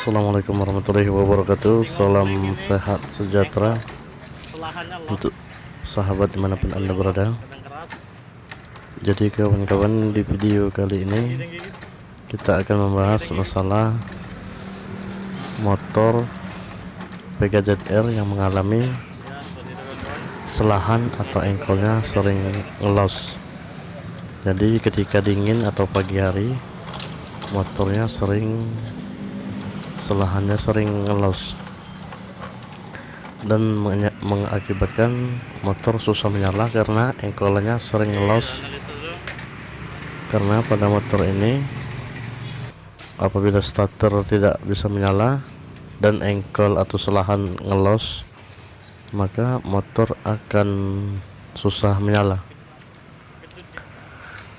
Assalamualaikum warahmatullahi wabarakatuh. Salam sehat sejahtera untuk sahabat dimanapun anda berada. Jadi kawan-kawan, di video kali ini kita akan membahas masalah motor Pega ZR yang mengalami selahan atau engkolnya sering ngelos. Jadi ketika dingin atau pagi hari, motornya selahannya sering ngelos dan mengakibatkan motor susah menyala karena engkolnya sering ngelos. Karena pada motor ini apabila starter tidak bisa menyala dan engkol atau selahan ngelos, maka motor akan susah menyala.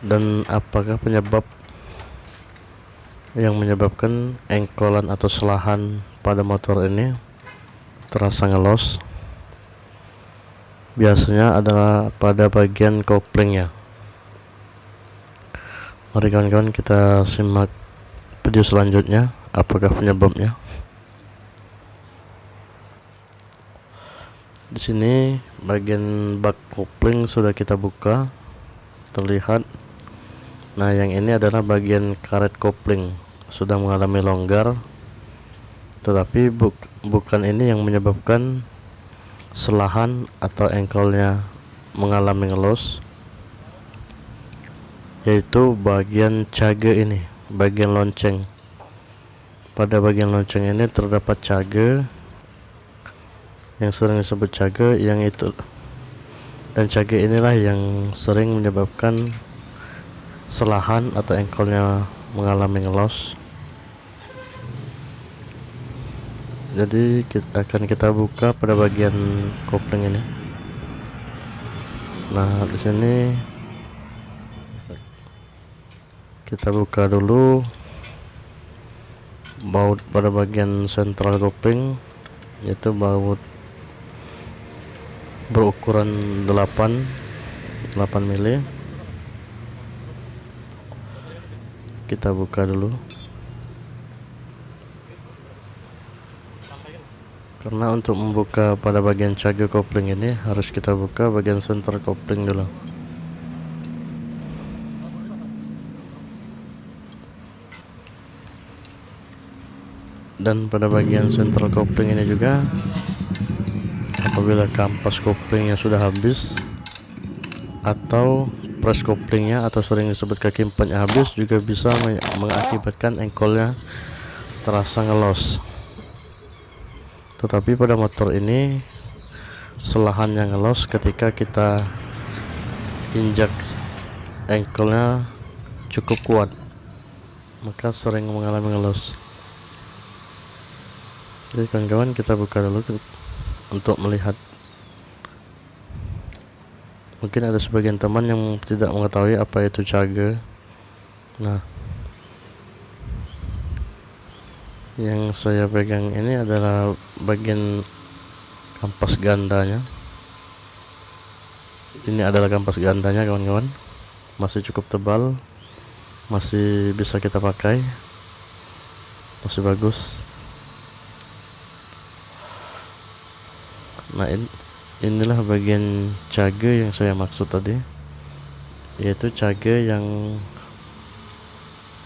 Dan apakah penyebab yang menyebabkan engkolan atau selahan pada motor ini terasa ngelos? Biasanya adalah pada bagian koplingnya. Mari kawan-kawan kita simak video selanjutnya, apakah penyebabnya. Di sini bagian bak kopling sudah kita buka, terlihat. Nah, yang ini adalah bagian karet kopling sudah mengalami longgar, tetapi bukan ini yang menyebabkan selahan atau engkolnya mengalami ngelos, yaitu bagian cage ini, bagian lonceng. Pada bagian lonceng ini terdapat cage yang sering disebut cage yang itu, dan cage inilah yang sering menyebabkan selahan atau engkolnya mengalami ngelos. Jadi kita buka pada bagian kopling ini. Nah, di sini kita buka dulu baut pada bagian sentral kopling, yaitu baut berukuran 8 mili. Kita buka dulu, karena untuk membuka pada bagian cage kopling ini harus kita buka bagian senter kopling dulu. Dan pada bagian sentral kopling ini juga, apabila kampas koplingnya sudah habis atau press koplingnya atau sering disebut kaki empatnya habis, juga bisa mengakibatkan engkolnya terasa ngelos. Tetapi pada motor ini selahannya ngelos ketika kita injak engkolnya cukup kuat, maka sering mengalami ngelos. Jadi kawan-kawan, kita buka dulu untuk melihat. Mungkin ada sebagian teman yang tidak mengetahui apa itu cage. Nah, yang saya pegang ini adalah bagian kampas gandanya. Ini adalah kampas gandanya kawan-kawan, masih cukup tebal, masih bisa kita pakai, masih bagus. Nah, inilah bagian cage yang saya maksud tadi, yaitu cage yang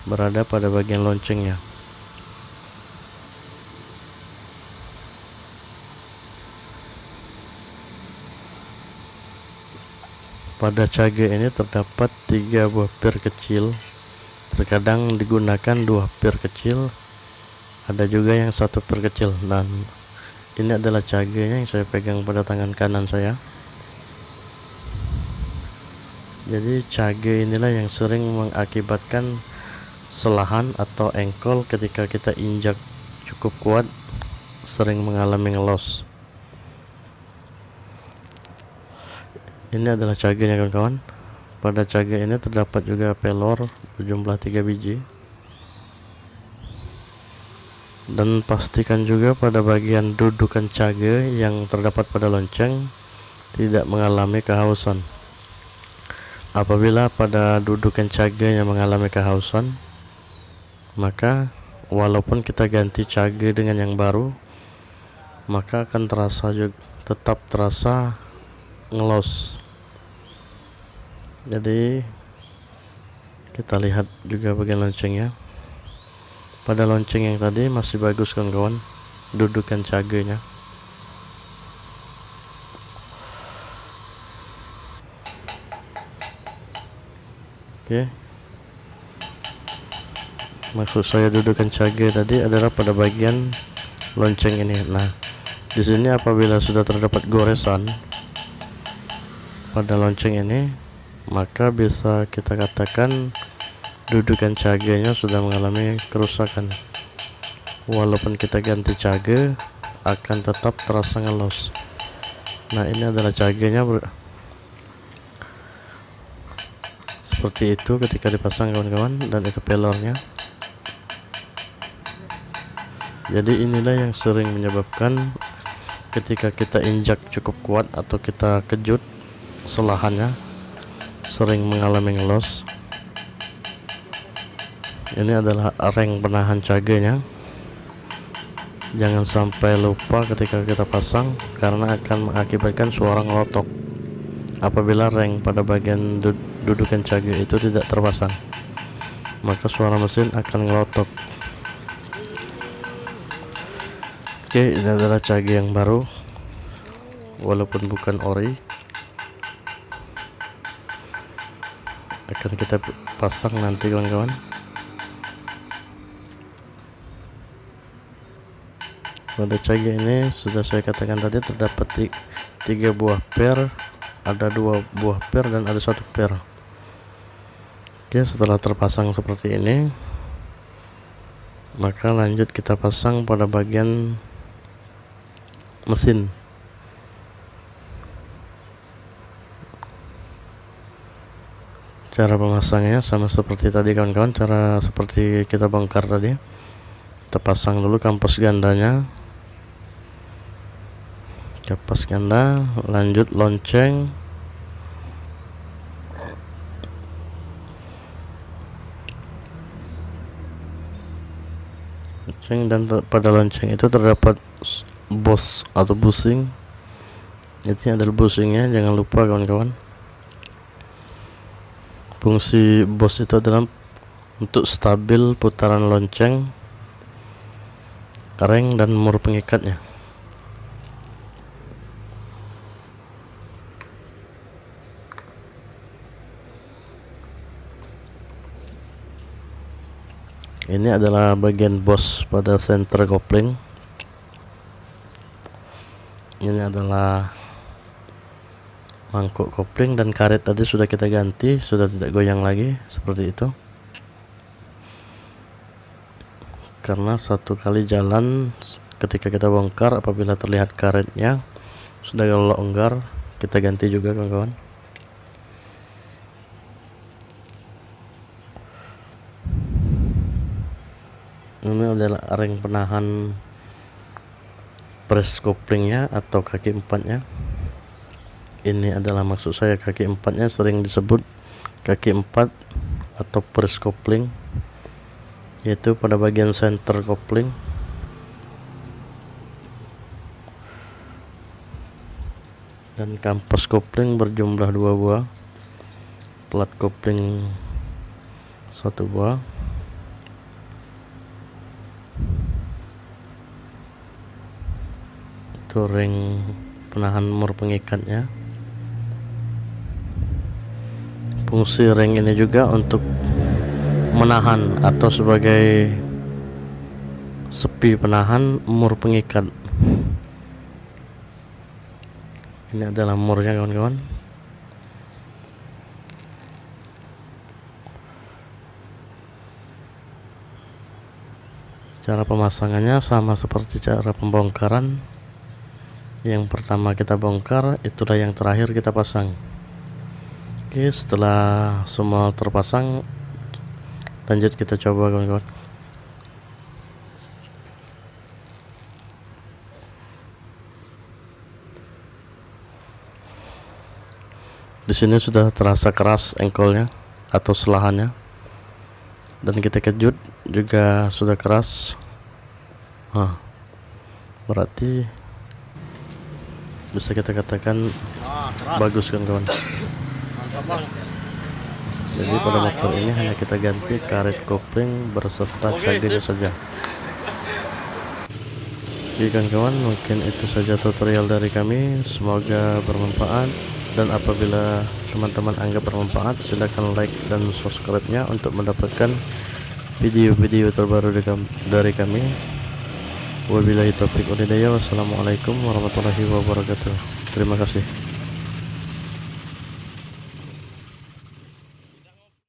berada pada bagian loncengnya. Pada cage ini terdapat 3 buah pir kecil. Terkadang digunakan 2 pir kecil, ada juga yang 1 pir kecil. Dan ini adalah cagenya yang saya pegang pada tangan kanan saya. Jadi cage inilah yang sering mengakibatkan selahan atau engkol ketika kita injak cukup kuat, sering mengalami ngelos. Ini adalah cagenya kawan-kawan. Pada cage ini terdapat juga pelor berjumlah 3 biji. Dan pastikan juga pada bagian dudukan cage yang terdapat pada lonceng tidak mengalami kehausan. Apabila pada dudukan cage yang mengalami kehausan, maka walaupun kita ganti cage dengan yang baru, maka akan terasa juga, tetap terasa ngelos. Jadi kita lihat juga bagian loncengnya. Pada lonceng yang tadi masih bagus kawan-kawan dudukan cagenya. Oke. Maksud saya dudukan cage tadi adalah pada bagian lonceng ini. Nah, di sini apabila sudah terdapat goresan pada lonceng ini, maka bisa kita katakan dudukan cagenya sudah mengalami kerusakan. Walaupun kita ganti cage, akan tetap terasa ngelos. Nah, ini adalah cagenya seperti itu ketika dipasang kawan-kawan, dan itu pelornya. Jadi inilah yang sering menyebabkan ketika kita injak cukup kuat atau kita kejut, selahannya sering mengalami ngelos. Ini adalah reng penahan cagenya. Jangan sampai lupa ketika kita pasang, karena akan mengakibatkan suara ngelotok apabila reng pada bagian dudukan cage itu tidak terpasang, maka suara mesin akan ngelotok. Oke, ini adalah cage yang baru walaupun bukan ori. Akan kita pasang nanti kawan-kawan. Pada cage ini sudah saya katakan tadi terdapat 3 buah per, ada 2 buah per dan ada 1 per. Oke, setelah terpasang seperti ini, maka lanjut kita pasang pada bagian mesin. Cara pemasangnya sama seperti tadi kawan-kawan, cara seperti kita bongkar tadi. Kita pasang dulu kampas gandanya, kampas ganda, lanjut lonceng, dan pada lonceng itu terdapat bos atau busing. Ini adalah busingnya, jangan lupa kawan-kawan. Fungsi bos itu adalah untuk stabil putaran lonceng, reng, dan mur pengikatnya. Ini adalah bagian bos pada center kopling. Ini adalah mangkuk kopling, dan karet tadi sudah kita ganti, sudah tidak goyang lagi seperti itu. Karena satu kali jalan ketika kita bongkar, apabila terlihat karetnya sudah longgar, kita ganti juga kawan-kawan. Ini adalah reng penahan press koplingnya atau kaki empatnya. Ini adalah maksud saya kaki empatnya, sering disebut kaki empat atau press kopling, yaitu pada bagian center kopling. Dan kampas kopling berjumlah 2 buah, plat kopling 1 buah. Itu ring penahan mur pengikatnya. Fungsi ring ini juga untuk menahan atau sebagai sepi penahan mur pengikat. Ini adalah murnya kawan-kawan. Cara pemasangannya sama seperti cara pembongkaran. Yang pertama kita bongkar, itulah yang terakhir kita pasang. Oke, setelah semua terpasang, lanjut kita coba kawan-kawan. Di sini sudah terasa keras engkolnya atau selahannya. dan kita kejut juga sudah keras. Berarti bisa kita katakan bagus kan kawan. Jadi pada motor ini hanya kita ganti karet kopling berserta cagernya saja. Oke kawan, mungkin itu saja tutorial dari kami, semoga bermanfaat. Dan apabila teman-teman anggap bermanfaat, silahkan like dan subscribe-nya untuk mendapatkan video-video terbaru dari kami. Wabillahi taufiq wal hidayah. Wassalamualaikum warahmatullahi wabarakatuh. Terima kasih.